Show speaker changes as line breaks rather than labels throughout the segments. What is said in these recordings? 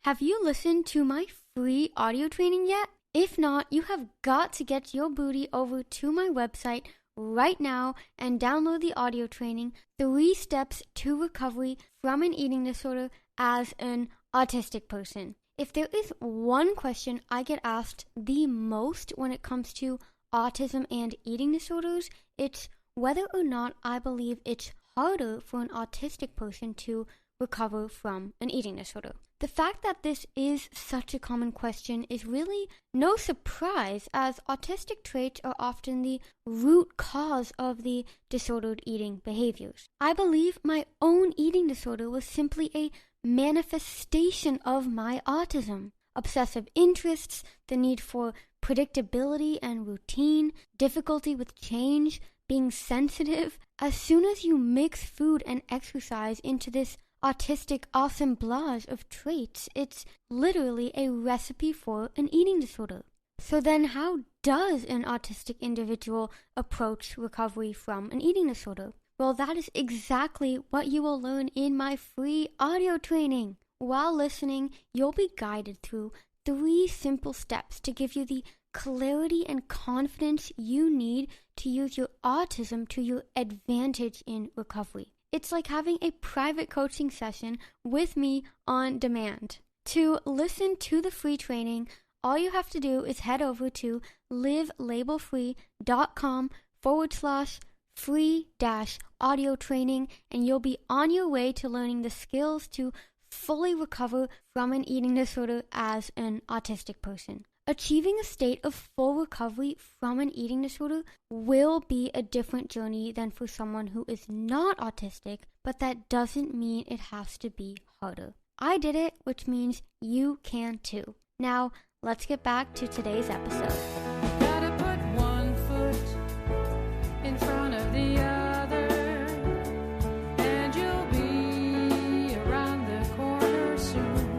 Have you listened to my free audio training yet? If not, you have got to get your booty over to my website right now and download the audio training, 3 Steps to Recovery from an Eating Disorder as an Autistic Person. If there is one question I get asked the most when it comes to autism and eating disorders, it's whether or not I believe it's harder for an autistic person to recover from an eating disorder. The fact that this is such a common question is really no surprise, as autistic traits are often the root cause of the disordered eating behaviors. I believe my own eating disorder was simply a manifestation of my autism. Obsessive interests, the need for predictability and routine, difficulty with change, being sensitive. As soon as you mix food and exercise into this autistic assemblage of traits, it's literally a recipe for an eating disorder. So then how does an autistic individual approach recovery from an eating disorder? Well, that is exactly what you will learn in my free audio training. While listening, you'll be guided through 3 simple steps to give you the clarity and confidence you need to use your autism to your advantage in recovery. It's like having a private coaching session with me on demand. To listen to the free training, all you have to do is head over to livlabelfree.com/free-audio training, and you'll be on your way to learning the skills to fully recover from an eating disorder as an autistic person. Achieving a state of full recovery from an eating disorder will be a different journey than for someone who is not autistic, but that doesn't mean it has to be harder. I did it, which means you can too. Now, let's get back to today's episode.
Gotta put one foot in front of the other, and you'll be around the corner soon.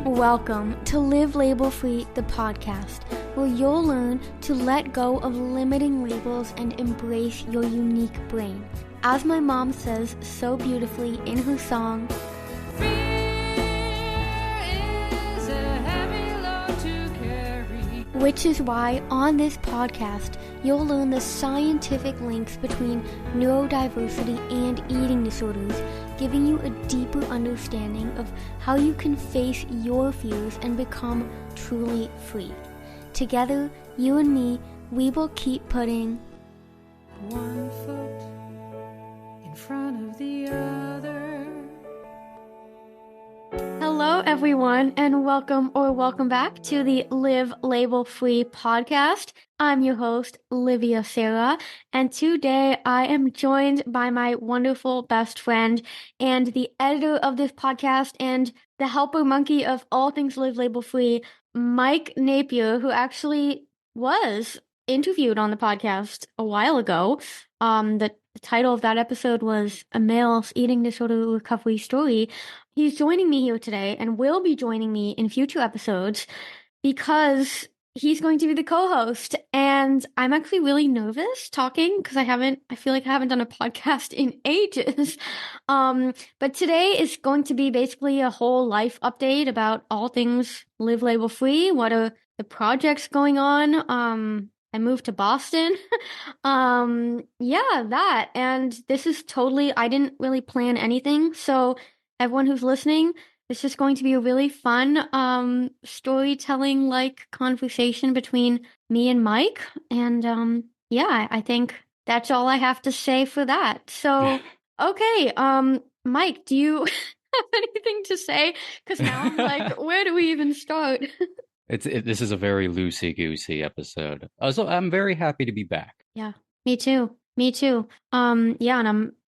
Welcome to Liv Label Free, the podcast, where you'll learn to let go of limiting labels and embrace your unique brain. As my mom says so beautifully in her song, which is why on this podcast, you'll learn the scientific links between neurodiversity and eating disorders, giving you a deeper understanding of how you can face your fears and become truly free. Together, you and me, we will keep putting
one foot in front of the other.
Hello, everyone, and welcome back to the Liv Label Free podcast. I'm your host, Livia Sarah, and today I am joined by my wonderful best friend and the editor of this podcast and the helper monkey of all things Liv Label Free, Mike Napier, who actually was interviewed on the podcast a while ago. The title of that episode was A Male's Eating Disorder Recovery Story. He's joining me here today and will be joining me in future episodes because he's going to be the co-host. And I'm actually really nervous talking because I feel like I haven't done a podcast in ages. But today is going to be basically a whole life update about all things Liv Label Free. What are the projects going on? I moved to Boston. That. And this is totally, I didn't really plan anything. So everyone who's listening, this is going to be a really fun, storytelling like conversation between me and Mike. And, I think that's all I have to say for that. So, okay. Mike, do you have anything to say? Cause now I'm like, where do we even start?
This is a very loosey-goosey episode. So I'm very happy to be back.
Yeah, me too. And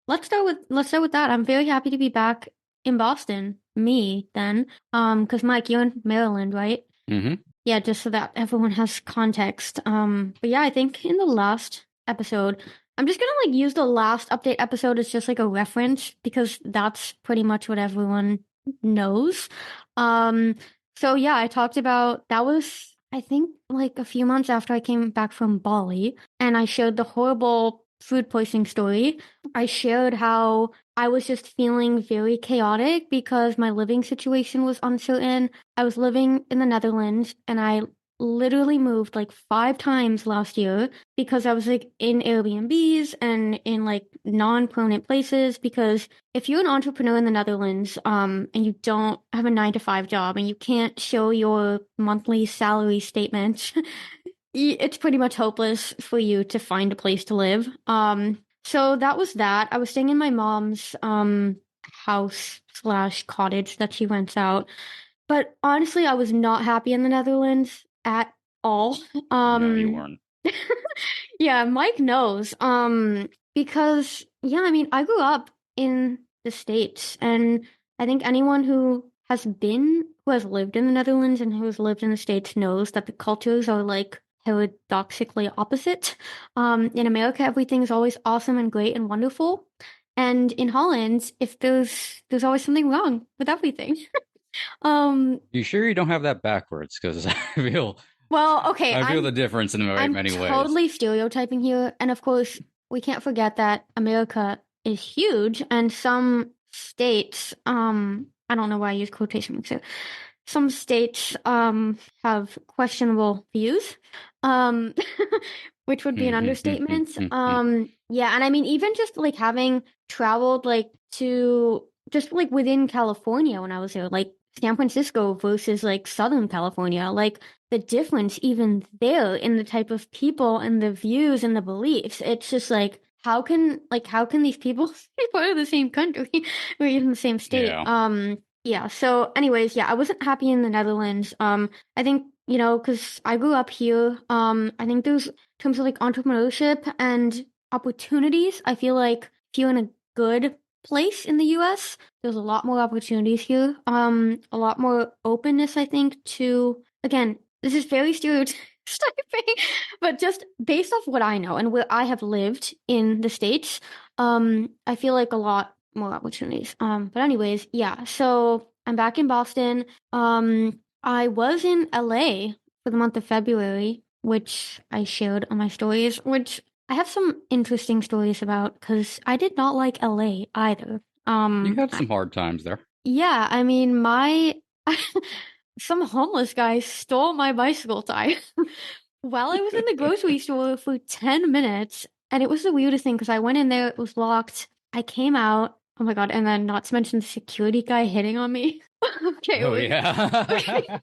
let's start with that. I'm very happy to be back in Boston. Because Mike, you're in Maryland, right?
Mm-hmm.
Yeah, just so that everyone has context. But yeah, I think in the last episode, I'm just gonna use the last update episode as just a reference because that's pretty much what everyone knows. So yeah, I talked about, that was, I think, a few months after I came back from Bali, and I showed the horrible food poisoning story, I shared how I was just feeling very chaotic because my living situation was uncertain. I was living in the Netherlands and I literally moved like 5 times last year because I was like in Airbnbs and in like non-permanent places. Because if you're an entrepreneur in the Netherlands, and you don't have a 9 to 5 job and you can't show your monthly salary statement, it's pretty much hopeless for you to find a place to live. So that was that. I was staying in my mom's house slash cottage that she rents out. But honestly, I was not happy in the Netherlands at all.
No, you
Um,
weren't.
yeah, Mike knows. Because yeah, I mean, I grew up in the States, and I think anyone who has lived in the Netherlands and who has lived in the States knows that the cultures are like paradoxically opposite. In America, everything's always awesome and great and wonderful. And in Holland, if there's always something wrong with everything. Um,
You sure you don't have that backwards? Because
well, okay,
I feel the difference in
I'm
many ways.
totally stereotyping here, and of course, we can't forget that America is huge, and some states, I don't know why I use quotation marks here. Some states, have questionable views, um, which would be an understatement. Yeah, and I mean, even just like having traveled like to just like within California when I was there, like San Francisco versus like Southern California, like the difference even there in the type of people and the views and the beliefs. It's just like how can these people be part of the same country or even the same state?
Yeah.
Yeah, so anyways, yeah, I wasn't happy in the Netherlands. I think, you know, because I grew up here, I think there's in terms of like entrepreneurship and opportunities, I feel like if you're in a good place in the US, there's a lot more opportunities here. A lot more openness, I think, to again, this is very stereotyping, but just based off what I know and where I have lived in the States, I feel like a lot more opportunities. But anyways, yeah. So I'm back in Boston. I was in LA for the month of February, which I shared on my stories, which I have some interesting stories about because I did not like LA either.
You had
I-
some hard times there.
yeah, I mean, my some homeless guy stole my bicycle tire while I was in the grocery store for 10 minutes. And it was the weirdest thing because I went in there, it was locked. I came out. Oh my God. And then, not to mention the security guy hitting on me. Okay,
Oh
wait. Okay.
yeah.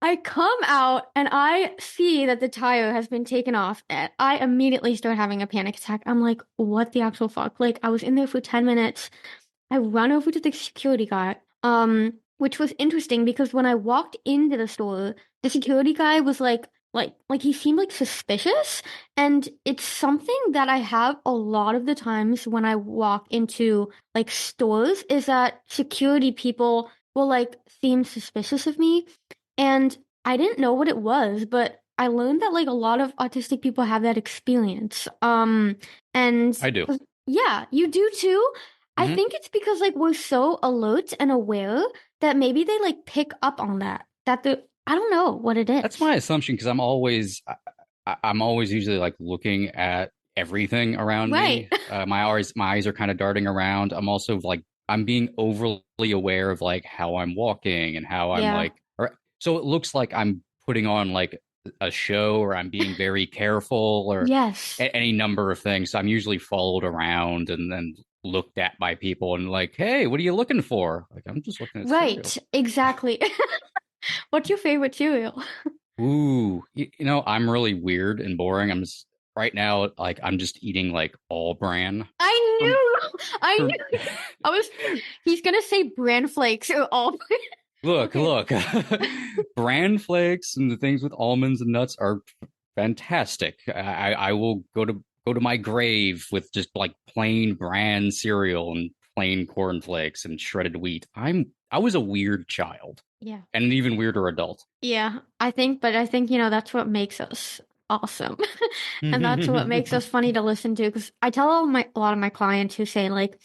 I come out and I see that the tire has been taken off. And I immediately start having a panic attack. I'm like, what the actual fuck? Like, I was in there for 10 minutes. I run over to the security guy, which was interesting because when I walked into the store, the security guy was like he seemed like suspicious, and it's something that I have a lot of the times when I walk into like stores is that security people will like seem suspicious of me, and I didn't know what it was, but I learned that like a lot of autistic people have that experience. And
I do.
yeah, you do too. I
Hmm.
think it's because like we're so alert and aware that maybe they like pick up on that. That the I don't know what it
That's
is.
my assumption because I'm always usually like looking at everything around
Right.
me. My eyes are kind of darting around. I'm also like I'm being overly aware of like how I'm walking and how I'm
Yeah.
like or so it looks like I'm putting on like a show or I'm being very careful or
Yes.
any number of things. So I'm usually followed around and then looked at by people and like, hey, what are you looking for? Like I'm just looking at cereal.
Right. Exactly. What's your favorite cereal?
Ooh, you know, I'm really weird and boring. Right now, like I'm just eating like all bran
I
from
knew. I
from
knew. I was. He's gonna say bran flakes or all.
look,
Okay.
look. Bran flakes and the things with almonds and nuts are fantastic. I will go to my grave with just like plain bran cereal and plain cornflakes and shredded wheat. I was a weird child
Yeah.
and an even weirder adult.
Yeah, I think, you know, that's what makes us awesome. And that's what makes us funny to listen to. Because I tell a lot of my clients who say like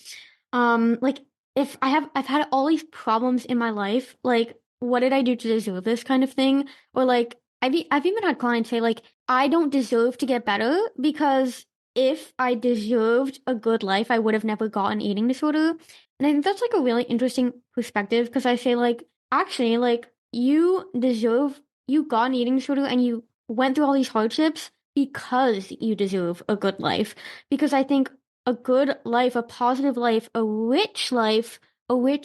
if I've had all these problems in my life, like what did I do to deserve this kind of thing? Or like I've even had clients say like I don't deserve to get better because if I deserved a good life, I would have never got an eating disorder. And I think that's like a really interesting perspective because I say like actually like you got an eating disorder and you went through all these hardships because you deserve a good life. Because I think a good life, a positive life, a rich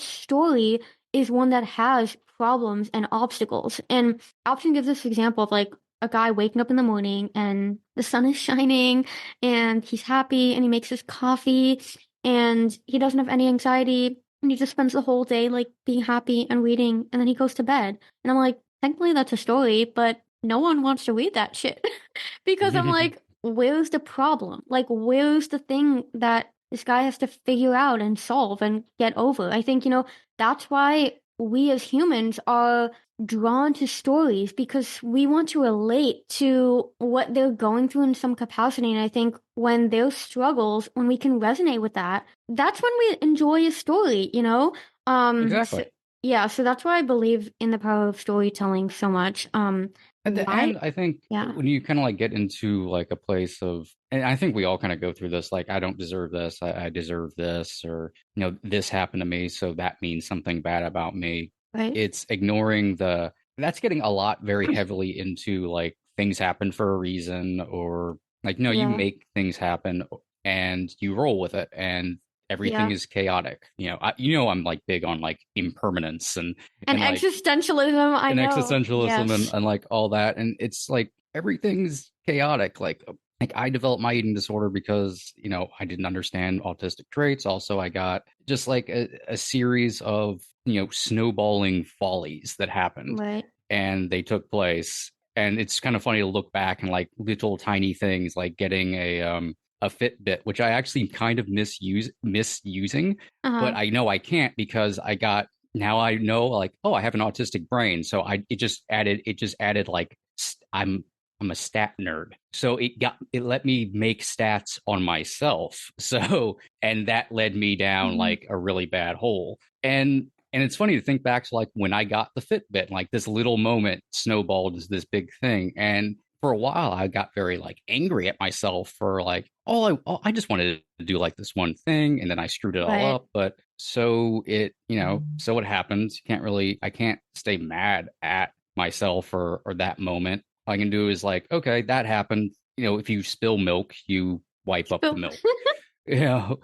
story is one that has problems and obstacles. And Alpine gives this example of like a guy waking up in the morning and the sun is shining and he's happy and he makes his coffee and he doesn't have any anxiety and he just spends the whole day like being happy and reading and then he goes to bed. And I'm like, thankfully that's a story, but no one wants to read that shit because I'm like, where's the problem? Like, where's the thing that this guy has to figure out and solve and get over? I think, that's why we as humans are drawn to stories because we want to relate to what they're going through in some capacity. And I think when there's struggles, when we can resonate with that, that's when we enjoy a story,
Exactly.
yeah, so that's why I believe in the power of storytelling so much.
At the
My
end, I think
yeah,
when you kind of like get into like a place of, and I think we all kind of go through this, like, I don't deserve this, I deserve this, or, this happened to me, so that means something bad about me.
right?
It's ignoring that's getting a lot very heavily into like things happen for a reason, or like, no, you
Yeah,
make things happen and you roll with it, and everything
yeah.
is chaotic. I'm like big on like impermanence
And
and like
existentialism, I
and
know.
existentialism
Yes.
and like all that, and it's like everything's chaotic. Like I developed my eating disorder because I didn't understand autistic traits. Also, I got just like a series of snowballing follies that happened,
Right.
and they took place. And it's kind of funny to look back and like little tiny things like getting a Fitbit, which I actually kind of misusing, but
Uh-huh.
I know I can't because now I know like, oh, I have an autistic brain. So it just added like I'm a stat nerd. So it let me make stats on myself. So and that led me down
Mhm.
like a really bad hole. And it's funny to think back to like when I got the Fitbit, like this little moment snowballed as this big thing. And for a while I got very like angry at myself for like, I just wanted to do like this one thing and then I screwed it all
Right.
up. But so it happens. I can't stay mad at myself or that moment. All I can do is like, okay, that happened. If you spill milk, you wipe up the
So
milk. Yeah.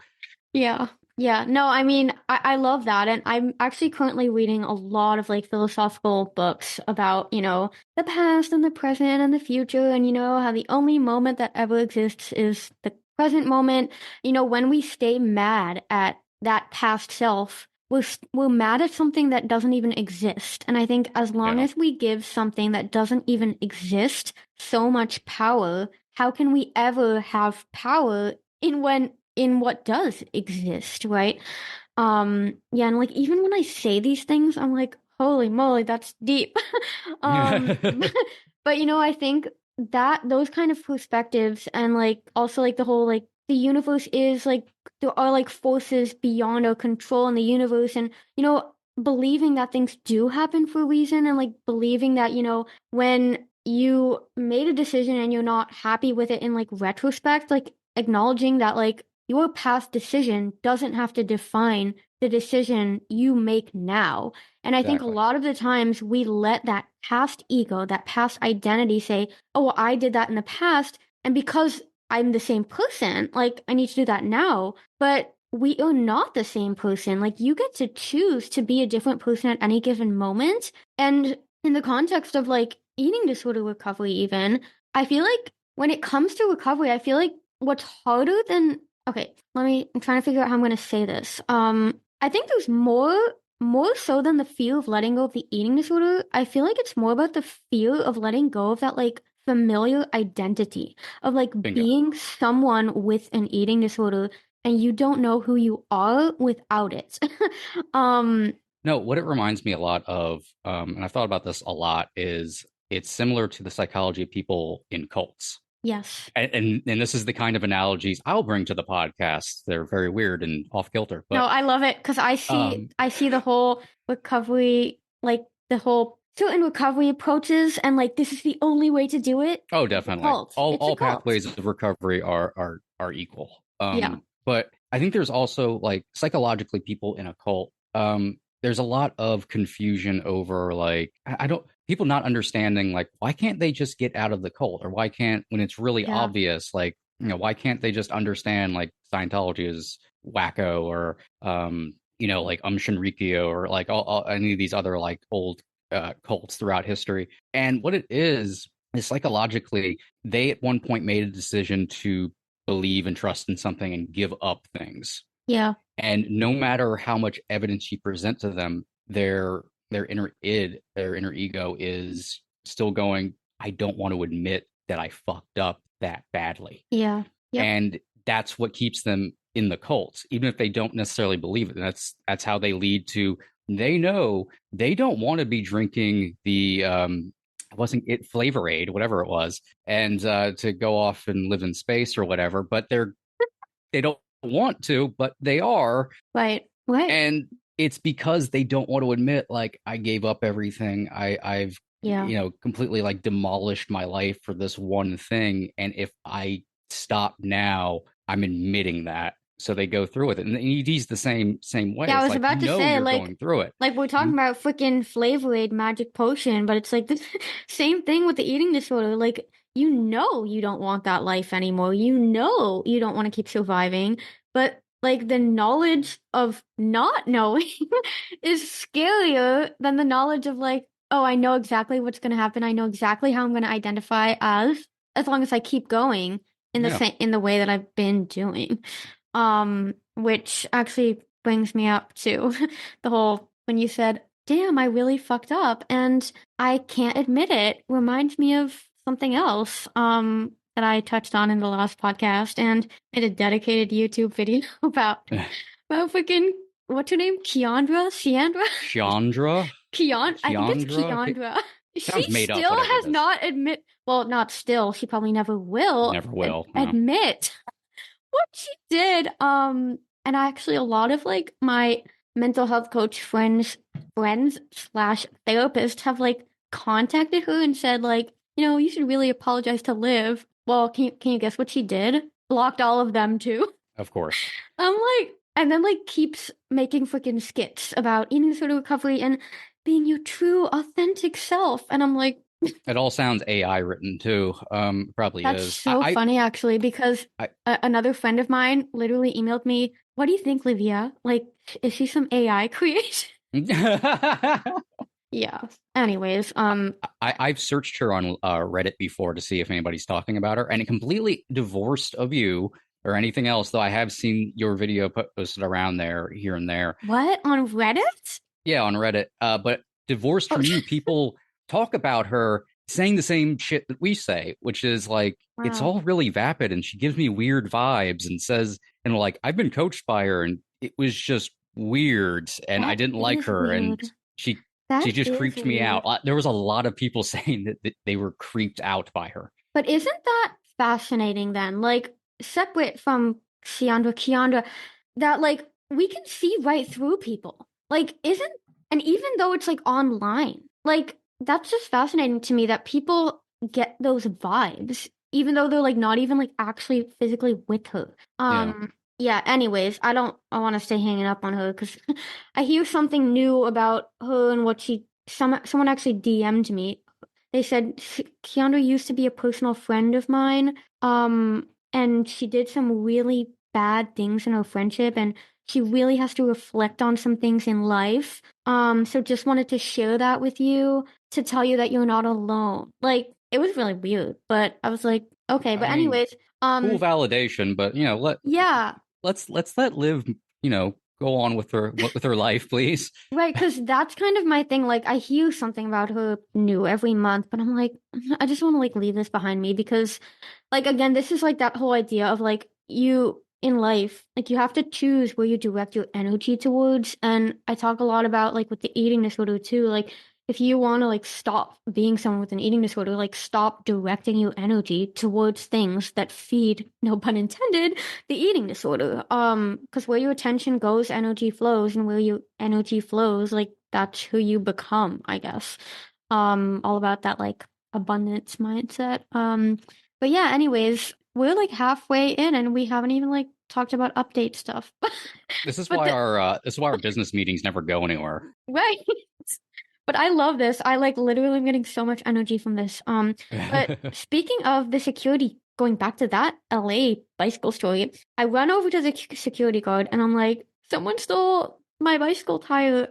yeah. Yeah. No, I mean, I love that. And I'm actually currently reading a lot of like philosophical books about, the past and the present and the future. And, how the only moment that ever exists is the present moment. When we stay mad at that past self, we're mad at something that doesn't even exist. And I think as long
Yeah.
as we give something that doesn't even exist so much power, how can we ever have power in what does exist, right? Yeah, and like even when I say these things, I'm like, holy moly, that's deep. um,
Yeah.
but I think that those kind of perspectives and like also like the whole like the universe is like there are like forces beyond our control in the universe, and believing that things do happen for a reason, and like believing that when you made a decision and you're not happy with it in like retrospect, like acknowledging that like your past decision doesn't have to define the decision you make now. And I think a
Exactly.
lot of the times we let that past ego, that past identity say, oh, well, I did that in the past. And because I'm the same person, like I need to do that now. But we are not the same person. Like you get to choose to be a different person at any given moment. And in the context of like eating disorder recovery, even, I feel like when it comes to recovery, I feel like what's harder than okay, I'm trying to figure out how I'm going to say this. I think there's more so than the fear of letting go of the eating disorder. I feel like it's more about the fear of letting go of that like familiar identity of like
Bingo.
being someone with an eating disorder and you don't know who you are without it. um
No, what it reminds me a lot of, and I've thought about this a lot, is it's similar to the psychology of people in cults.
yes.
And this is the kind of analogies I'll bring to the podcast. They're very weird and off kilter,
No,
but
I love it because I see
um,
I see the whole recovery, like the whole certain recovery approaches and like this is the only way to do it.
Oh,
It's a
definitely.
cult. It's a
All
cult.
pathways of recovery are equal.
Yeah.
But I think there's also like psychologically people in a cult. There's a lot of confusion over like I don't people not understanding like why can't they just get out of the cult, or why can't, when it's really
Yeah.
obvious, like, you know, why can't they just understand like Scientology is wacko, or you know, like Shinrikyo, or like all any of these other like old cults throughout history. And what it is psychologically, they at one point made a decision to believe and trust in something and give up things.
Yeah.
And no matter how much evidence you present to them, their inner id, their inner ego is still going, I don't want to admit that I fucked up that badly.
Yeah. Yep.
And that's what keeps them in the cult, even if they don't necessarily believe it. And that's how they lead to, they know they don't want to be drinking the wasn't it Flavor Aid, whatever it was, and to go off and live in space or whatever, but they don't want to, but they are.
Right.
And it's because they don't want to admit, like, I gave up everything. I've
Yeah.
you know, completely like demolished my life for this one thing. And if I stop now, I'm admitting that. So they go through with it. And ED's the same way.
Yeah, I
It's
was
like,
about to
you know,
say,
you're
like,
going through it.
like we're talking about freaking Flavor Aid magic potion, but it's like the same thing with the eating disorder. Like, you know you don't want that life anymore. You know you don't want to keep surviving, but like the knowledge of not knowing is scarier than the knowledge of like, oh, I know exactly what's going to happen. I know exactly how I'm going to identify as long as I keep going in the
Yeah.
in the way that I've been doing. Which actually brings me up to the whole when you said, damn, I really fucked up and I can't admit it, reminds me of something else that I touched on in the last podcast and made a dedicated YouTube video about freaking what's her name? Chandra?
Chandra?
I think it's
Keandra?
Chandra.
Sounds
She
made up,
still
whatever
has
it is.
not not still, she probably never will
Never will. No.
admit what she did. And actually a lot of like my mental health coach friends slash therapists have like contacted her and said like, you know, you should really apologize to Liv. Well, can you guess what she did? Blocked all of them too.
Of course.
I'm like, and then like keeps making freaking skits about eating disorder recovery and being your true authentic self. And I'm like,
It all sounds AI written too. Probably
that's
is.
so funny actually, because another friend of mine literally emailed me, what do you think, Livia? Like, is she some AI creation? Yeah. Anyways,
I've searched her on Reddit before to see if anybody's talking about her, and it completely divorced of you or anything else, though I have seen your video posted around there here and there.
What? On Reddit?
Yeah, on Reddit. But divorced from you, people talk about her saying the same shit that we say, which is like, it's
Wow.
all really vapid, and she gives me weird vibes and says, and like, I've been coached by her, and it was just weird, and I
That
didn't like
is
her, and
weird.
she
That
just
is
creeped me
weird.
out. There was a lot of people saying that they were creeped out by her.
But isn't that fascinating then? Like, separate from Kiandra, that like we can see right through people. Like, and even though it's like online, like that's just fascinating to me that people get those vibes, even though they're like not even like actually physically with her. Yeah, anyways, I want to stay hanging up on her because I hear something new about her and what someone actually DM'd me. They said Keandra used to be a personal friend of mine, and she did some really bad things in her friendship, and she really has to reflect on some things in life. So just wanted to share that with you to tell you that you're not alone. Like, it was really weird, but I was like, okay. But anyways,
cool validation, but you know, let's let Liv, you know, go on with her life, please.
Right, because that's kind of my thing. Like, I hear something about her new every month, but I'm like, I just want to like leave this behind me because, like, again, this is like that whole idea of like you in life, like you have to choose where you direct your energy towards. And I talk a lot about like with the eating disorder too. Like, if you want to like stop being someone with an eating disorder, like stop directing your energy towards things that feed, no pun intended, the eating disorder. Because where your attention goes, energy flows, and where your energy flows, like that's who you become, I guess. all about that like abundance mindset. But yeah, anyways, we're like halfway in and we haven't even like talked about update stuff. But the
This is why our business meetings never go anywhere.
right. But I love this. I like literally am getting so much energy from this. But speaking of the security, going back to that LA bicycle story, I run over to the security guard and I'm like, someone stole my bicycle tire.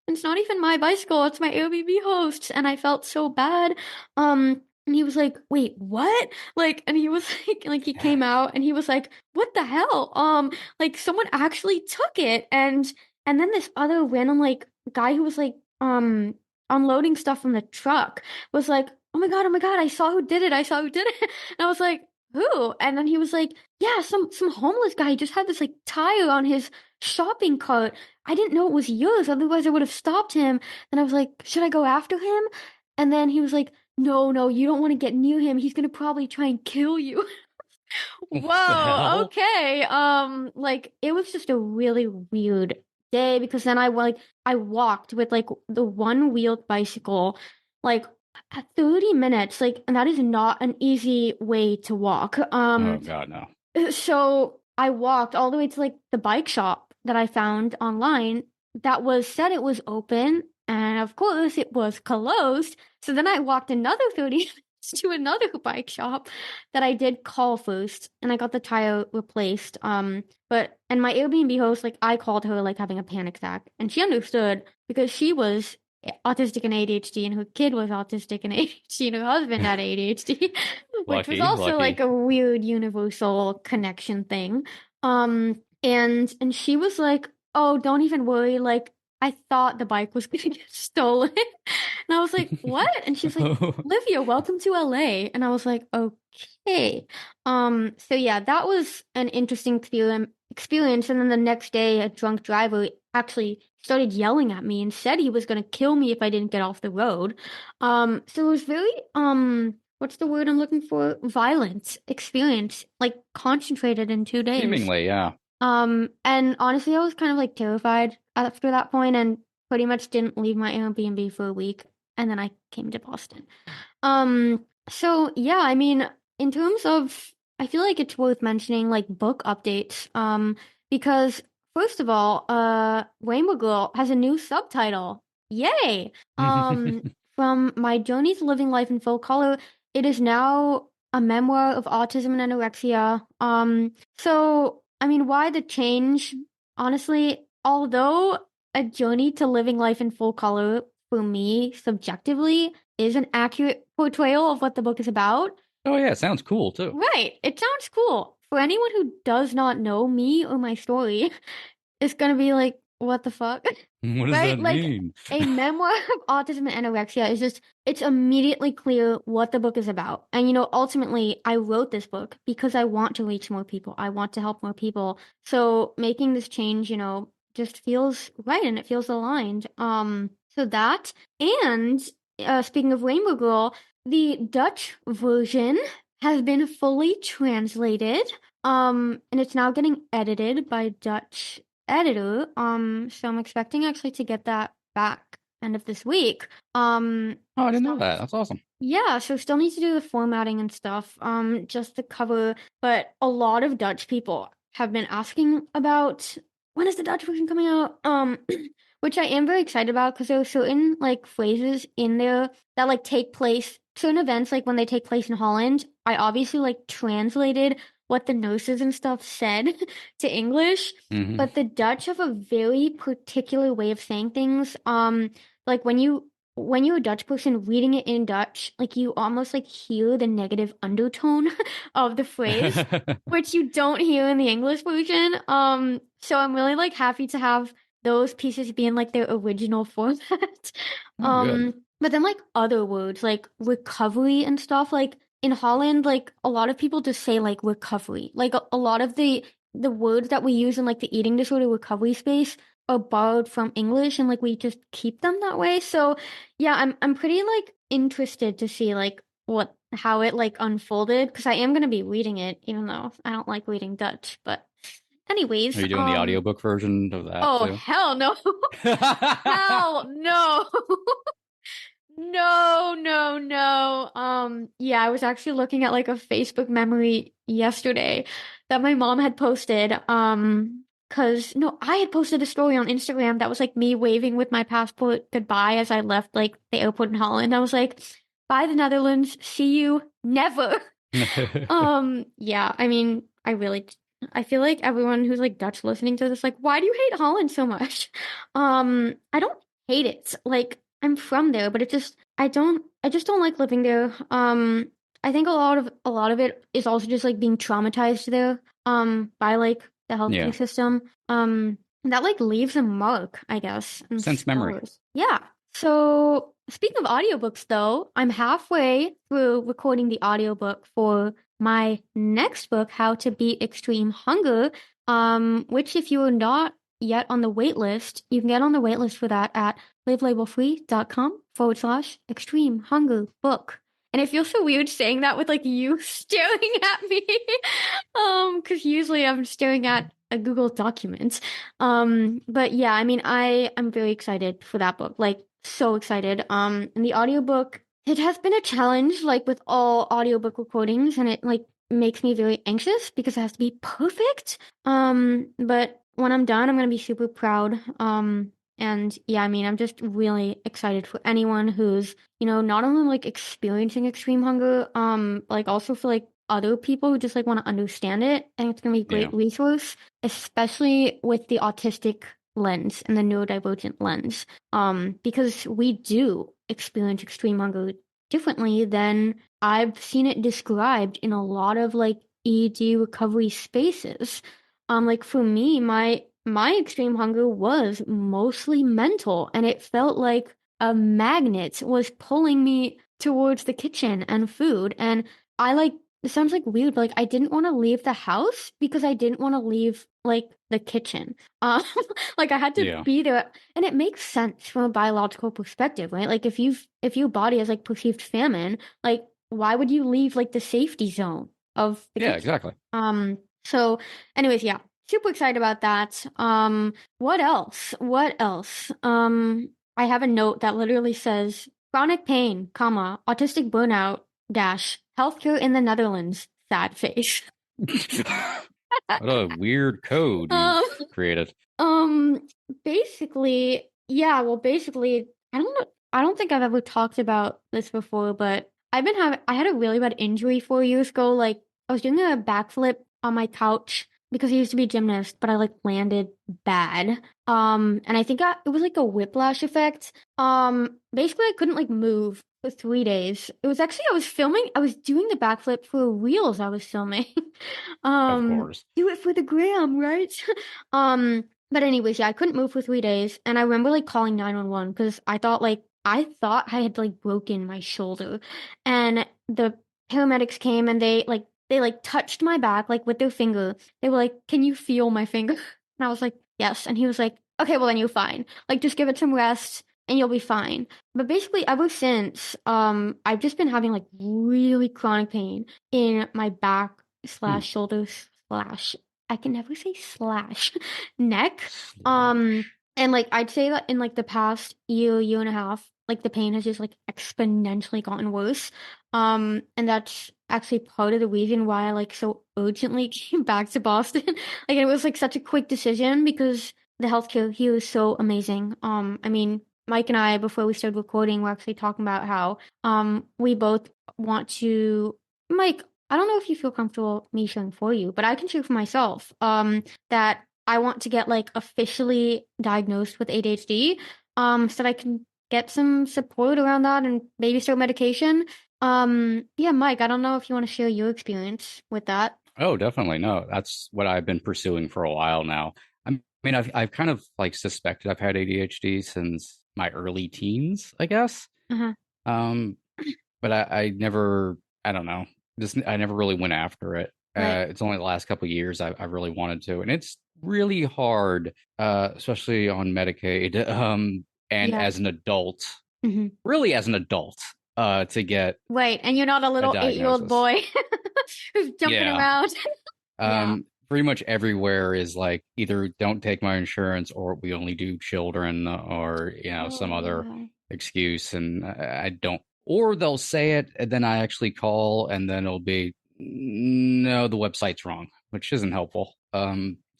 It's not even my bicycle, it's my Airbnb host's. And I felt so bad. And he was like, wait, what? Like, and he was like he came out and he was like, what the hell? Like someone actually took it. And then this other random like guy who was like unloading stuff from the truck was like, oh my God, I saw who did it. I saw who did it. And I was like, who? And then he was like, yeah, some homeless guy just had this like tire on his shopping cart. I didn't know it was yours, otherwise I would have stopped him. And I was like, should I go after him? And then he was like, no, you don't want to get near him. He's gonna probably try and kill you.
What the
Whoa,
hell?
okay. Like it was just a really weird day because then I walked with like the one-wheeled bicycle like 30 minutes, like, and that is not an easy way to walk.
Oh God, no.
So I walked all the way to like the bike shop that I found online that was said it was open, and of course it was closed. So then I walked another 30 minutes to another bike shop that I did call first, and I got the tire replaced. And my Airbnb host, like, I called her like having a panic attack, and she understood because she was autistic and ADHD, and her kid was autistic and ADHD, and her husband had ADHD, which was also like
Lucky.
a weird universal connection thing. And she was like, "Oh, don't even worry. Like, I thought the bike was gonna get stolen." And I was like, "What?" And she's like, "Livia, welcome to LA." And I was like, "Okay." So yeah, that was an interesting experience. And then the next day, a drunk driver actually started yelling at me and said he was going to kill me if I didn't get off the road. So it was very, what's the word I'm looking for? Violent experience, like concentrated in 2 days.
Seemingly, yeah.
And honestly, I was kind of like terrified after that point and pretty much didn't leave my Airbnb for a week. And then I came to Boston. So yeah, I mean, in terms of, I feel like it's worth mentioning like book updates. Because first of all, Rainbow Girl has a new subtitle. Yay! From My Journey to Living Life in Full Color, it is now a memoir of autism and anorexia. So I mean, why the change? Honestly, although A Journey to Living Life in Full Color for me subjectively is an accurate portrayal of what the book is about.
Oh yeah, sounds cool too.
Right. It sounds cool. For anyone who does not know me or my story, it's gonna be like, what the fuck?
What does
Right?
that
Like
mean?
a memoir of autism and anorexia is just, it's immediately clear what the book is about. And ultimately, I wrote this book because I want to reach more people. I want to help more people. So making this change, just feels right and it feels aligned. So that, and speaking of Rainbow Girl, the Dutch version has been fully translated. And it's now getting edited by Dutch editor. So I'm expecting actually to get that back end of this week.
Oh, I didn't know
So
that. That's awesome.
yeah, so still need to do the formatting and stuff, just to cover. But a lot of Dutch people have been asking about when is the Dutch version coming out? Which I am very excited about because there are certain like phrases in there that like take place, certain events like when they take place in Holland. I obviously like translated what the nurses and stuff said to English,
Hmm.
but the Dutch have a very particular way of saying things. Like when you're a Dutch person reading it in Dutch, like you almost like hear the negative undertone of the phrase, which you don't hear in the English version. So I'm really like happy to have those pieces be in like their original format.
Oh, good.
But then like other words like recovery and stuff, like in Holland, like a lot of people just say like recovery. Like a lot of the words that we use in like the eating disorder recovery space are borrowed from English and like we just keep them that way. So yeah, I'm pretty like interested to see like how it like unfolded because I am gonna be reading it even though I don't like reading Dutch. But
Are
anyways,
you doing the audiobook version of that
oh
too?
hell no. Hell no. No. Yeah, I was actually looking at like a Facebook memory yesterday that my mom had posted. Cause no, I had posted a story on Instagram that was like me waving with my passport goodbye as I left like the airport in Holland. I was like, bye the Netherlands, see you never. Yeah, I mean, I feel like everyone who's like Dutch listening to this, like, why do you hate Holland so much? I don't hate it. Like, I'm from there, but I just don't like living there. I think a lot of it is also just like being traumatized there, by like the
Yeah.
healthcare system. That like leaves a mark, I guess, and
Sense memory.
scars. Yeah. So, speaking of audiobooks, though, I'm halfway through recording the audiobook for my next book, How to Beat Extreme Hunger, which if you are not yet on the wait list, you can get on the wait list for that at livelabelfree.com/extreme hunger book. And it feels so weird saying that with like you staring at me. Because usually I'm staring at a Google document. But yeah, I mean, I am very excited for that book. Like, so excited. And the audiobook, it has been a challenge, like with all audiobook recordings, and it like makes me very anxious because it has to be perfect. But when I'm done, I'm gonna be super proud. And yeah, I mean, I'm just really excited for anyone who's, you know, not only like experiencing extreme hunger, like also for like other people who just like want to understand it. I think it's gonna be a
Yeah.
great resource, especially with the autistic lens and the neurodivergent lens. Because we do experience extreme hunger differently than I've seen it described in a lot of like ED recovery spaces. Like for me, my extreme hunger was mostly mental, and it felt like a magnet was pulling me towards the kitchen and food. And I like, it sounds like weird, but like I didn't want to leave the house because I didn't want to leave like the kitchen. Um, like I had to
Yeah.
be there, and it makes sense from a biological perspective, right? Like if your body has like perceived famine, like why would you leave like the safety zone of the
Yeah,
kitchen?
exactly.
So anyways, yeah, super excited about that. What else? What else? I have a note that literally says chronic pain, comma, autistic burnout, dash, healthcare in the Netherlands, sad face.
What a weird code
Um,
you've created.
um, basically, yeah, well, basically, I don't know, I don't think I've ever talked about this before, but I had a really bad injury 4 years ago. Like, I was doing a backflip on my couch because I used to be a gymnast, but I like landed bad. And I think it was like a whiplash effect. Basically, I couldn't like move for 3 days. It was actually, I was doing the backflip for reels I was filming.
Of course.
Do it for the gram, right? But anyways, yeah, I couldn't move for 3 days, and I remember like calling 911 because I thought I had like broken my shoulder, and the paramedics came and they like touched my back like with their finger. They were like, "Can you feel my finger?" And I was like, "Yes." And he was like, "Okay, well then you're fine. Like just give it some rest and you'll be fine." But basically, ever since, I've just been having like really chronic pain in my back
Hmm.
slash shoulders slash I can never say slash neck.
Slash.
And like I'd say that in like the past year and a half, like the pain has just like exponentially gotten worse. And that's actually part of the reason why I like so urgently came back to Boston. Like it was like such a quick decision because the healthcare here is so amazing. I mean, Mike and I, before we started recording, we're actually talking about how we both want to Mike, I don't know if you feel comfortable me sharing for you, but I can share for myself. That I want to get like officially diagnosed with ADHD, so that I can get some support around that and maybe start medication. Yeah, Mike, I don't know if you want to share your experience with that.
Oh, definitely. No, that's what I've been pursuing for a while now. I mean, I've kind of like suspected I've had ADHD since my early teens, I guess.
Uh-huh.
Um, but I never, I don't know, just I never really went after it.
Right.
It's only the last couple of years I really wanted to, and it's really hard, especially on Medicaid, and
Yeah.
as an adult,
Hmm.
really as an adult, to get
Right. And you're not a
a
little 8-year-old
diagnosis.
boy who's jumping
Yeah.
around. Yeah.
Pretty much everywhere is like either don't take my insurance or we only do children or some other
Oh.
excuse, and I don't. Or they'll say it, and then I actually call, and then it'll be, no, the website's wrong, which isn't helpful.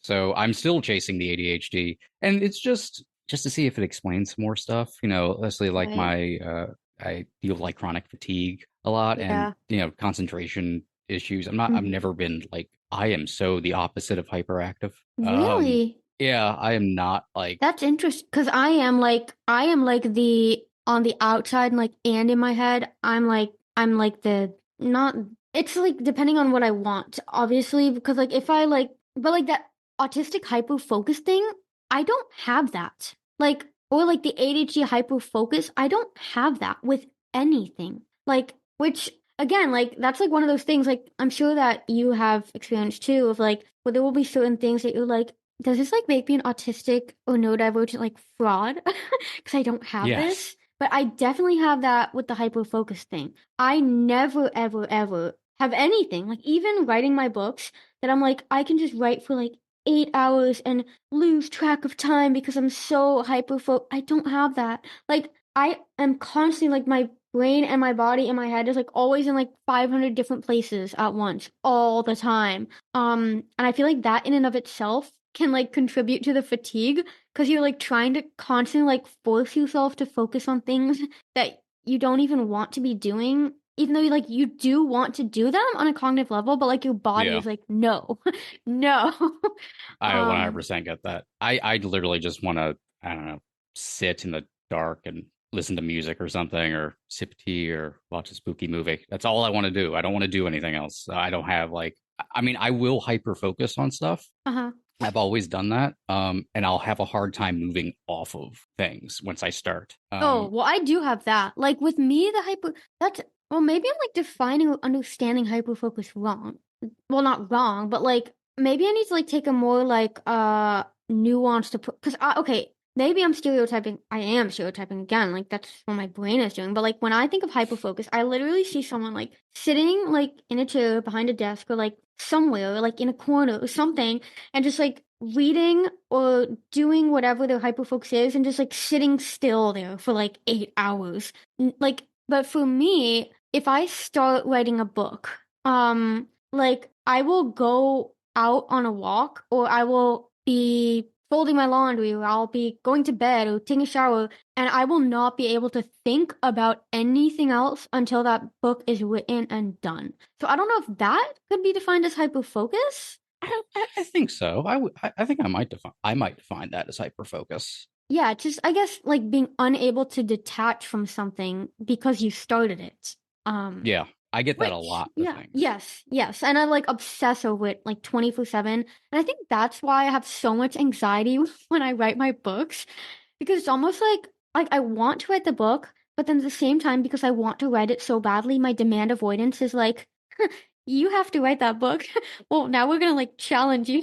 So I'm still chasing the ADHD, and it's just to see if it explains more stuff. Especially like
Right.
I deal with like chronic fatigue a lot, and
Yeah.
concentration issues. I've
Mhm.
never been like, I am so the opposite of hyperactive.
Really?
Yeah, I am not like,
That's interesting because I am like the on the outside like and in my head I'm like the not it's like depending on what I want obviously because like if I like but like that autistic hyper focus thing I don't have that like or like the ADHD hyper focus I don't have that with anything like which again like that's like one of those things like I'm sure that you have experience too of like where there will be certain things that you're like does this like make me an autistic or neurodivergent like fraud? Because I don't have
yes,
this. But I definitely have that with the hyperfocus thing. I never, ever, ever have anything, like even writing my books, that I'm like, I can just write for like 8 hours and lose track of time because I'm so hyperfocused. I don't have that. Like, I am constantly like my brain and my body and my head is like always in like 500 different places at once, all the time. And I feel like that in and of itself can like contribute to the fatigue because you're like trying to constantly like force yourself to focus on things that you don't even want to be doing, even though you do want to do them on a cognitive level, but like your body
yeah,
is like, no, no.
I
um,
100% get that. I literally just want to, I don't know, sit in the dark and listen to music or something, or sip tea or watch a spooky movie. That's all I want to do. I don't want to do anything else. I don't have like, I mean, I will hyper focus on stuff.
uh-huh.
I've always done that. And I'll have a hard time moving off of things once I start.
Oh, well, I do have that. Like with me, the hyper that's well, maybe I'm like defining or understanding hyperfocus wrong. Well, not wrong, but like maybe I need to like take a more like nuanced approach. Because okay, maybe I'm stereotyping. I am stereotyping again. Like that's what my brain is doing. But like when I think of hyperfocus, I literally see someone like sitting like in a chair behind a desk or like somewhere, or, like in a corner or something, and just like reading or doing whatever their hyperfocus is and just like sitting still there for like 8 hours. Like, but for me, if I start writing a book, like I will go out on a walk or I will be folding my laundry or I'll be going to bed or taking a shower and I will not be able to think about anything else until that book is written and done. So I don't know if that could be defined as hyperfocus.
I think so. I think I might define that as hyper focus.
Yeah, just I guess like being unable to detach from something because you started it. Um,
Yeah, I get that a
which
lot with
yeah,
things.
yes, yes, and I like obsess over it like 24/7, and I think that's why I have so much anxiety when I write my books because it's almost like I want to write the book, but then at the same time because I want to write it so badly, my demand avoidance is like you have to write that book. Well, now we're gonna like challenge you.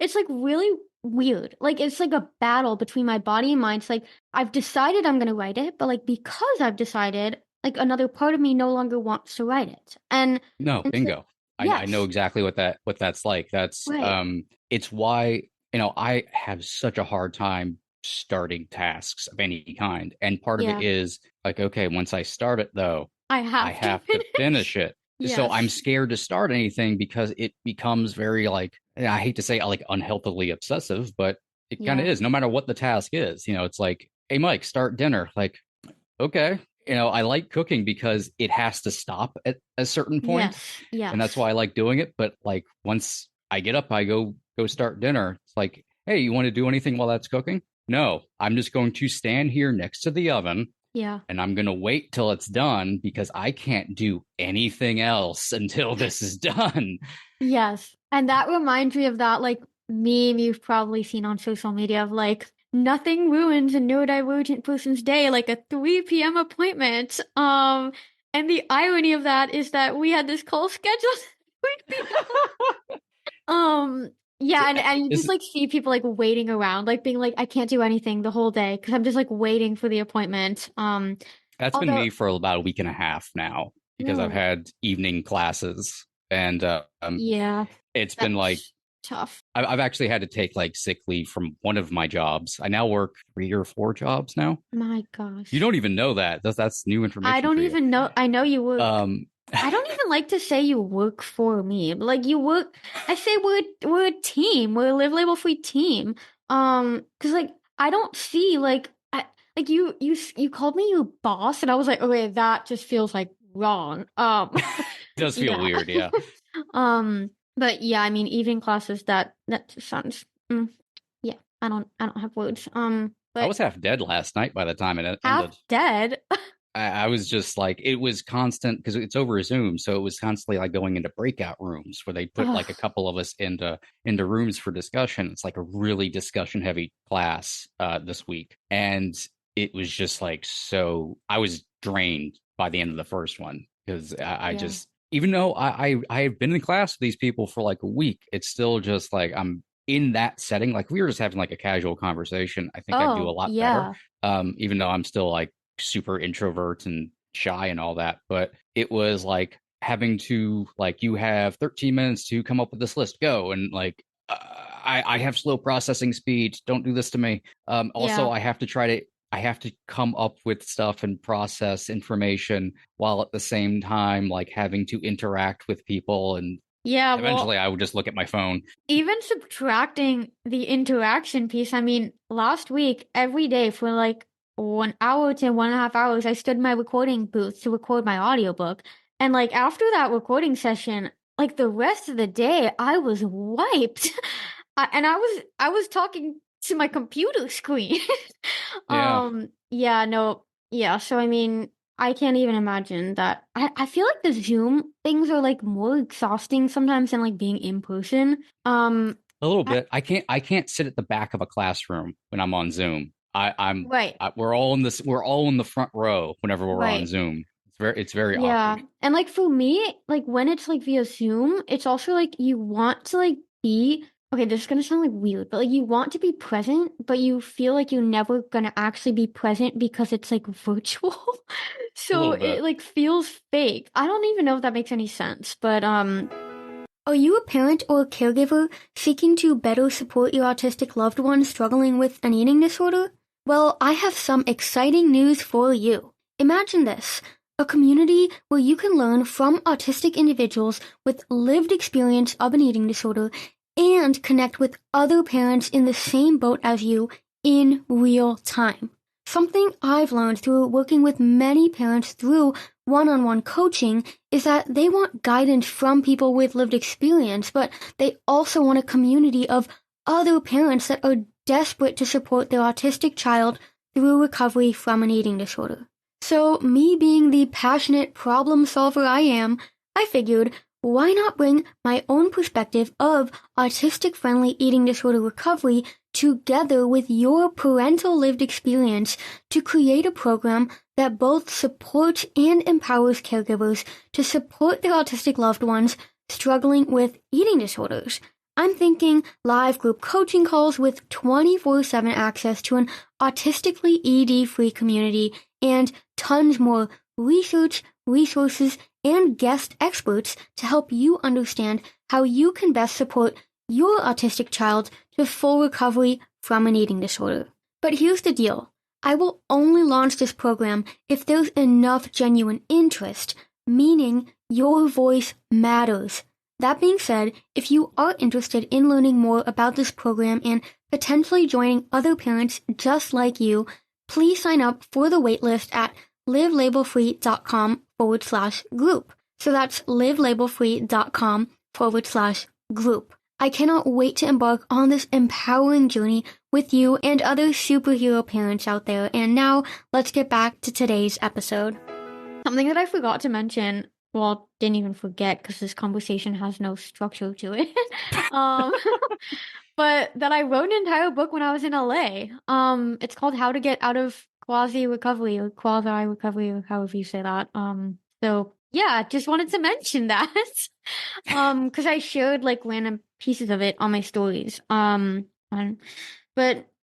It's like really weird. Like it's like a battle between my body and mind. It's like I've decided I'm gonna write it, but like because I've decided, like another part of me no longer wants to write it.
No,
And so
bingo. I know
yes,
exactly what that's like. That's
right.
it's why, I have such a hard time starting tasks of any kind. And part of it
Yeah.
is like, okay, once I start it though,
I
I
have to
have to
finish.
finish it. So I'm
Yes.
scared to start anything because it becomes very like, I hate to say like unhealthily obsessive, but it kind of
Yeah.
is. No matter what the task is, it's like, hey Mike, start dinner. Like, okay. I like cooking because it has to stop at a certain point,
Yes.
and that's
Yes.
why I like doing it. But like once I get up, I go start dinner. It's like, hey, you want to do anything while that's cooking? No, I'm just going to stand here next to the oven
Yeah.
and I'm going to wait till it's done because I can't do anything else until this is done.
Yes. And that reminds me of that like meme you've probably seen on social media of like nothing ruins a neurodivergent person's day like a 3 p.m. appointment. And the irony of that is that we had this call scheduled at 3 p.m. Um yeah, and you just
Is
like see people like waiting around, like being like, I can't do anything the whole day because I'm just like waiting for the appointment.
That's been
Although
me for about a week and a half now because I've
really,
had evening classes, and
yeah,
it's been like
that's
tough.
I've actually had to take like sick leave from one of my jobs. I now work 3 or 4 jobs now.
My gosh.
You don't even know that. That's new information.
I don't
for you.
even know. I know you work. I don't even like to say you work for me. But like you work. I say we're a team. We're a Liv Label free team. Because like I don't see like you called me your boss, and I was like, okay, that just feels like wrong.
It does feel weird, yeah.
But yeah, I mean, evening classes. That just sounds. Yeah, I don't have words. But
I was half dead last night by the time it
half
ended.
dead.
I was just like, it was constant because it's over Zoom, so it was constantly like going into breakout rooms where they put like a couple of us into rooms for discussion. It's like a really discussion heavy class this week, and it was just like I was drained by the end of the first one because I just, even though I've been in class with these people for like a week, it's still just like I'm in that setting. Like we were just having like a casual conversation. I think I'd do a lot better. Even though I'm still like super introvert and shy and all that, but it was like having to like, you have 13 minutes to come up with this list, go. And like I have slow processing speed, don't do this to me. Also I have to come up with stuff and process information while at the same time like having to interact with people, and eventually I would just look at my phone.
Even subtracting the interaction piece, I mean, last week every day for like 1 hour to 1.5 hours, I stood in my recording booth to record my audiobook. And like after that recording session, like the rest of the day, I was wiped. And I was talking to my computer screen. So I mean, I can't even imagine that. I feel like the Zoom things are like more exhausting sometimes than like being in person.
A little bit. I can't sit at the back of a classroom when I'm on Zoom. I'm
right.
We're all in the front row whenever we're on Zoom. It's very awkward.
And like for me, like when it's like via Zoom, it's also like you want to like be, okay, this is gonna sound like weird, but like you want to be present, but you feel like you're never gonna actually be present because it's like virtual. So it like feels fake. I don't even know if that makes any sense, but
Are you a parent or a caregiver seeking to better support your autistic loved one struggling with an eating disorder? Well, I have some exciting news for you. Imagine this, a community where you can learn from autistic individuals with lived experience of an eating disorder and connect with other parents in the same boat as you in real time. Something I've learned through working with many parents through one-on-one coaching is that they want guidance from people with lived experience, but they also want a community of other parents that are desperate to support their autistic child through recovery from an eating disorder. So, me being the passionate problem solver I am, I figured, why not bring my own perspective of autistic-friendly eating disorder recovery together with your parental lived experience to create a program that both supports and empowers caregivers to support their autistic loved ones struggling with eating disorders. I'm thinking live group coaching calls with 24/7 access to an autistically ED-free community and tons more research, resources, and guest experts to help you understand how you can best support your autistic child to full recovery from an eating disorder. But here's the deal. I will only launch this program if there's enough genuine interest, meaning your voice matters. That being said, if you are interested in learning more about this program and potentially joining other parents just like you, please sign up for the waitlist at livlabelfree.com/group. So that's livlabelfree.com/group. I cannot wait to embark on this empowering journey with you and other superhero parents out there. And now, let's get back to today's episode.
Something that I forgot to mention, well, didn't even forget because this conversation has no structure to it, but that I wrote an entire book when I was in LA. It's called How to Get Out of Quasi-Recovery or Quasi-Recovery or however you say that. So yeah, just wanted to mention that. Because I shared like random pieces of it on my stories. But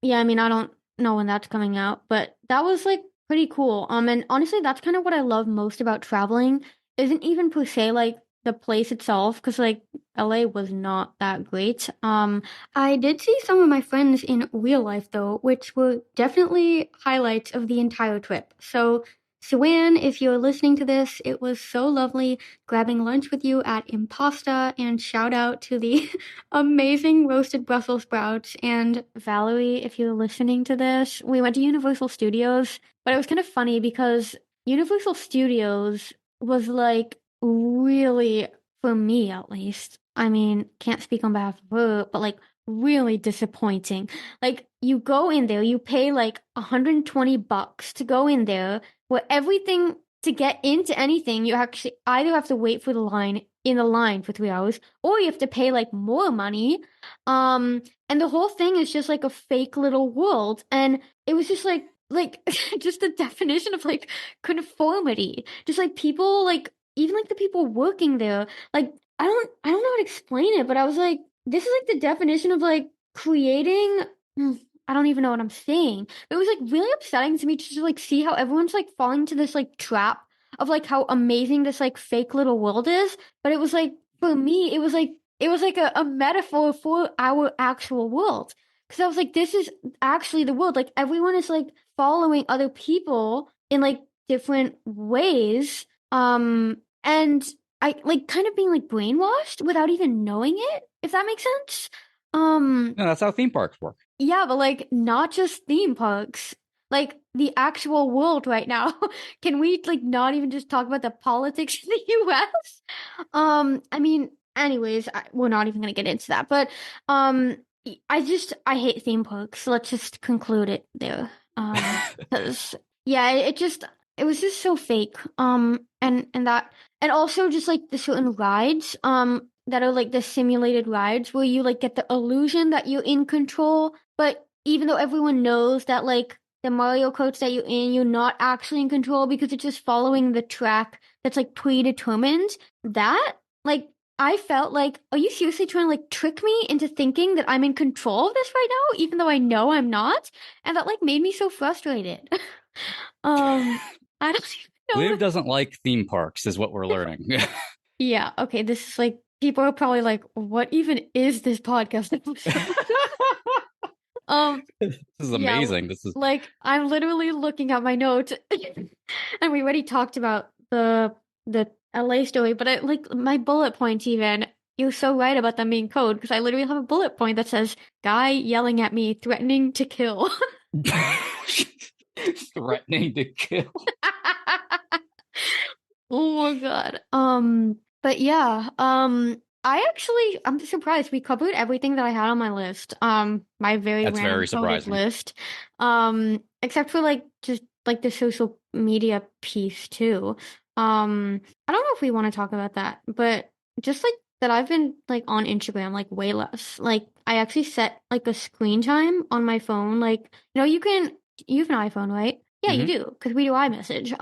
yeah, I mean, I don't know when that's coming out, but that was like pretty cool. And honestly, that's kind of what I love most about traveling. Isn't even per se like the place itself, because like LA was not that great. I did see some of my friends in real life though, which were definitely highlights of the entire trip. So, Suan, if you're listening to this, it was so lovely grabbing lunch with you at Impasta, and shout out to the amazing roasted Brussels sprouts. And Valerie, if you're listening to this, we went to Universal Studios, but it was kind of funny because Universal Studios was like really, for me at least, I mean, can't speak on behalf of her, but like really disappointing. Like you go in there, you pay like $120 to go in there, where everything to get into anything, you actually either have to wait for the line in the line for 3 hours, or you have to pay like more money. And the whole thing is just like a fake little world. And it was just like just the definition of like conformity. Just like people like even like the people working there, like I don't know how to explain it, but I was like, this is like the definition of like creating I don't even know what I'm saying. But it was like really upsetting to me to just like see how everyone's like falling into this like trap of like how amazing this like fake little world is. But it was like for me, it was like a metaphor for our actual world. Because I was like, this is actually the world. Like everyone is like following other people in like different ways. And I like kind of being like brainwashed without even knowing it, if that makes sense.
No, that's how theme parks work.
Yeah, but like not just theme parks, like the actual world right now. Can we like not even just talk about the politics in the US? I mean, anyways, we're not even gonna get into that. But I hate theme parks. So let's just conclude it there. Because yeah, it was just so fake. And also just like the certain rides that are like the simulated rides where you like get the illusion that you're in control, but even though everyone knows that like the Mario Karts that you're in, you're not actually in control because it's just following the track that's like predetermined. That like I felt like, are you seriously trying to like trick me into thinking that I'm in control of this right now, even though I know I'm not? And that like made me so frustrated. I don't even know.
Liv doesn't like theme parks, is what we're learning.
Yeah, okay, this is like people are probably like, what even is this podcast episode?
This is
yeah,
amazing. This is
like I'm literally looking at my notes and we already talked about the LA story, but I like my bullet points even. You're so right about them being code because I literally have a bullet point that says guy yelling at me, threatening to kill.
threatening to kill.
Oh my god. But yeah, I'm surprised we covered everything that I had on my list. My very
That's
random
very
coded
surprising.
list. Except for like just like the social media piece too. I don't know if we want to talk about that, but just like that I've been like on Instagram like way less. Like I actually set like a screen time on my phone. Like, you have an iPhone, right? Yeah, you
Mhm.
do, because we do iMessage.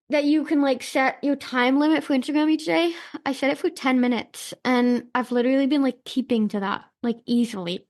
That you can like set your time limit for Instagram each day. I set it for 10 minutes and I've literally been like keeping to that like easily.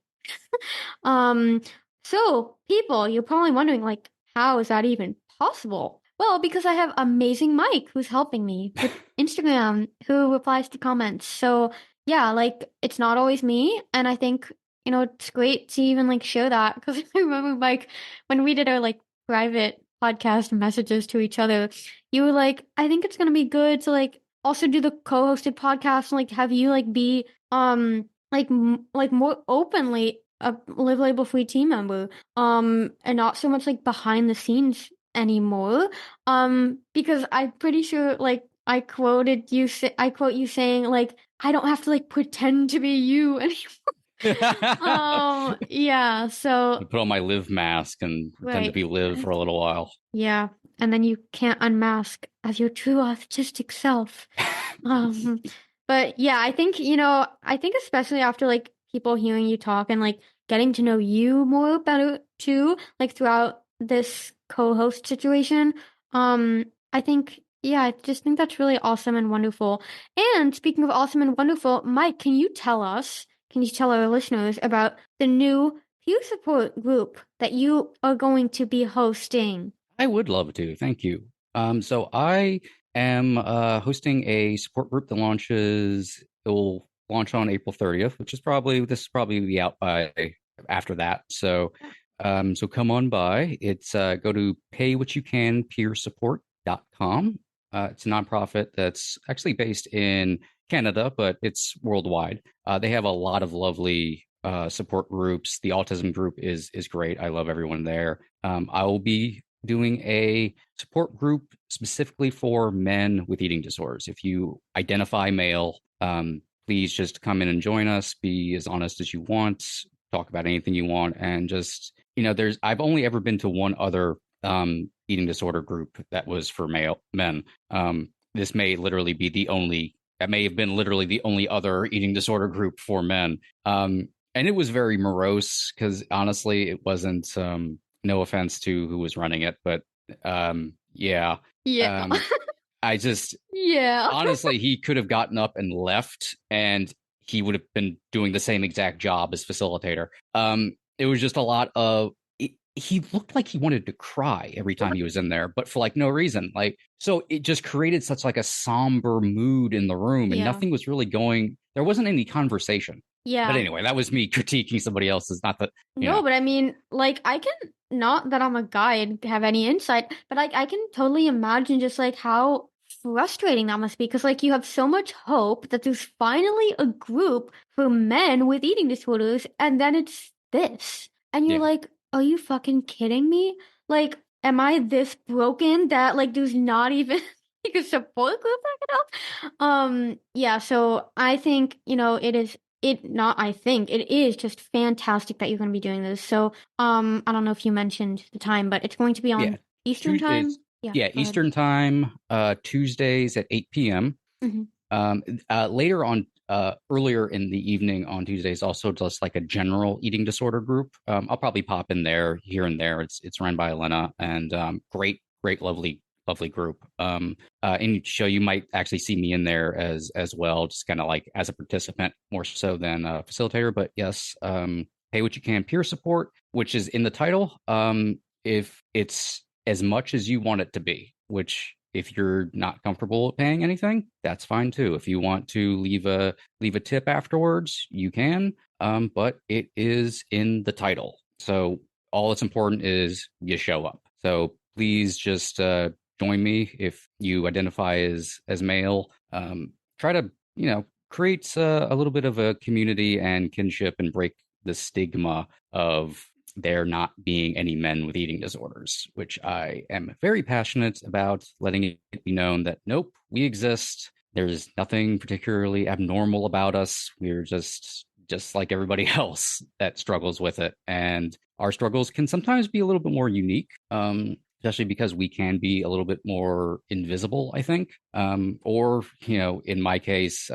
Um, so people, you're probably wondering like, how is that even possible? Well, because I have amazing Mike who's helping me with Instagram, who replies to comments. So yeah, like it's not always me. And I think, it's great to even like share that because I remember Mike when we did our like private podcast messages to each other, you were like, I think it's gonna be good to like also do the co-hosted podcast and like have you like be like more openly a Live Label free team member, and not so much like behind the scenes anymore, because I'm pretty sure like I quote you saying like I don't have to like pretend to be you anymore. Yeah, so
I put on my Liv mask and pretend to
right,
be Liv for a little while.
yeah, and then you can't unmask as your true artistic self. Um, but yeah, I think especially after like people hearing you talk and like getting to know you more better too, like throughout this co-host situation, I think, yeah, I just think that's really awesome and wonderful. And speaking of awesome and wonderful, Mike, can you tell our listeners about the new peer support group that you are going to be hosting?
I would love to. Thank you. So I am hosting a support group that launches. It will launch on April 30th, which is probably this is probably be out by after that. So, so come on by. It's go to paywhatyoucanpeersupport.com. It's a nonprofit that's actually based in Canada, but it's worldwide. They have a lot of lovely support groups. The autism group is great. I love everyone there. I will be doing a support group specifically for men with eating disorders. If you identify male, please just come in and join us. Be as honest as you want. Talk about anything you want, and just I've only ever been to one other eating disorder group that was for men. This may literally be the only. That may have been literally the only other eating disorder group for men. And it was very morose because honestly, it wasn't. No offense to who was running it, but yeah. I just honestly, he could have gotten up and left, and he would have been doing the same exact job as facilitator. It was just a lot of. He looked like he wanted to cry every time he was in there, but for like no reason. Like, so it just created such like a somber mood in the room, and nothing was really going. There wasn't any conversation.
Yeah.
But anyway, that was me critiquing somebody else's. Not that.
But I mean, like, I can, not that I'm a guy and have any insight, but like, I can totally imagine just like how frustrating that must be. Because like, you have so much hope that there's finally a group for men with eating disorders, and then it's this. And you're like, are you fucking kidding me? Like, am I this broken that like there's not even like a support group that can help? Yeah, so I think, it is just fantastic that you're going to be doing this. So, I don't know if you mentioned the time, but it's going to be on Eastern time.
Eastern time, Tuesdays at 8 p.m. Later on, earlier in the evening on Tuesdays, also just like a general eating disorder group. I'll probably pop in there here and there. It's run by Elena, and great, lovely group. In each show, you might actually see me in there as well, just kind of like as a participant more so than a facilitator. But yes, pay what you can, peer support, which is in the title. If it's as much as you want it to be, which if you're not comfortable paying anything, that's fine too. If you want to leave a tip afterwards, you can. But it is in the title, so all that's important is you show up. So please just join me if you identify as male. Try to create a little bit of a community and kinship, and break the stigma of there not being any men with eating disorders, which I am very passionate about letting it be known that nope, we exist. There's nothing particularly abnormal about us. We're just like everybody else that struggles with it. And our struggles can sometimes be a little bit more unique, especially because we can be a little bit more invisible, I think. Or, in my case,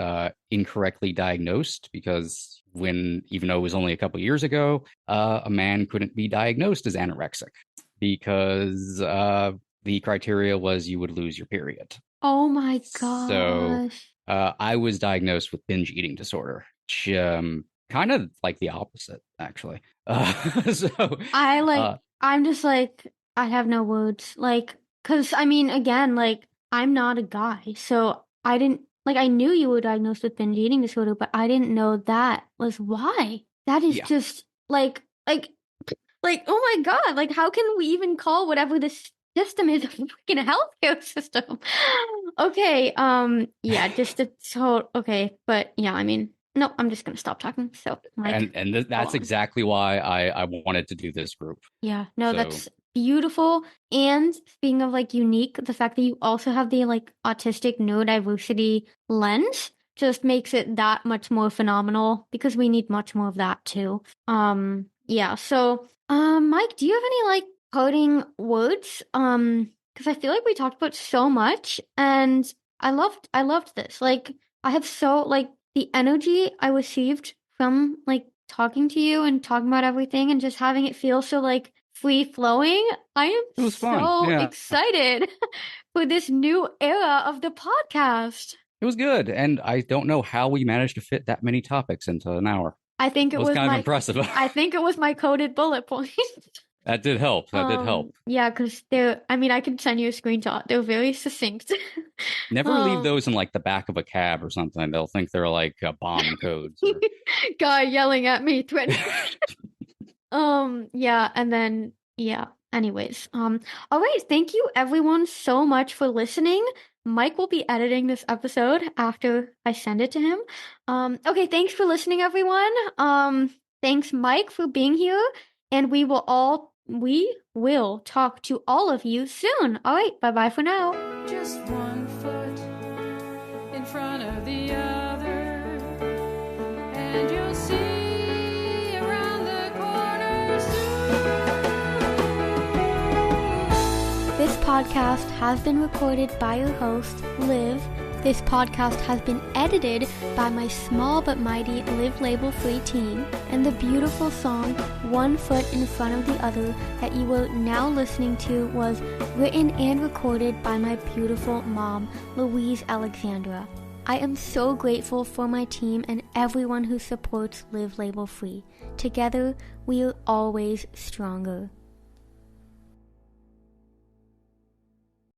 incorrectly diagnosed, because even though it was only a couple years ago, a man couldn't be diagnosed as anorexic because the criteria was you would lose your period.
Oh my gosh.
So I was diagnosed with binge eating disorder, which kind of like the opposite, actually. So
I'm just like, I have no words. Like, because I mean, again, like, I'm not a guy, so I didn't. Like, I knew you were diagnosed with binge eating disorder, but I didn't know that was why. That is just like, oh my God, like, how can we even call whatever this system is a freaking healthcare system? Okay, okay, but yeah, I mean, no, I'm just gonna stop talking. So, like,
that's exactly why I wanted to do this group.
Yeah, no, that's beautiful. And speaking of like unique, the fact that you also have the like autistic neurodiversity lens just makes it that much more phenomenal, because we need much more of that too. So Mike, do you have any like parting words? Because I feel like we talked about so much, and I loved this. Like, I have so like the energy I received from like talking to you and talking about everything and just having it feel so like free flowing. I am so excited for this new era of the podcast.
It was good, and I don't know how we managed to fit that many topics into an hour.
I think it was
kind of impressive.
I think it was my coded bullet points.
That did help. That did help.
Yeah, because I can send you a screenshot. They're very succinct.
Never leave those in like the back of a cab or something. They'll think they're like bomb codes. Or...
Guy yelling at me, threatening. Yeah, and then anyways, all right, thank you everyone so much for listening. Mike will be editing this episode after I send it to him. Okay, thanks for listening, everyone. Thanks, Mike, for being here, and we will talk to all of you soon. All right, bye-bye for now.
Just one foot in front of the other, and you'll see around the corner soon.
This podcast has been recorded by your host, Liv. This podcast has been edited by my small but mighty Liv Label free team, and the beautiful song One Foot in Front of the Other that you are now listening to was written and recorded by my beautiful mom, Louise Alexandra. I am so grateful for my team and everyone who supports Liv Label Free. Together, we are always stronger.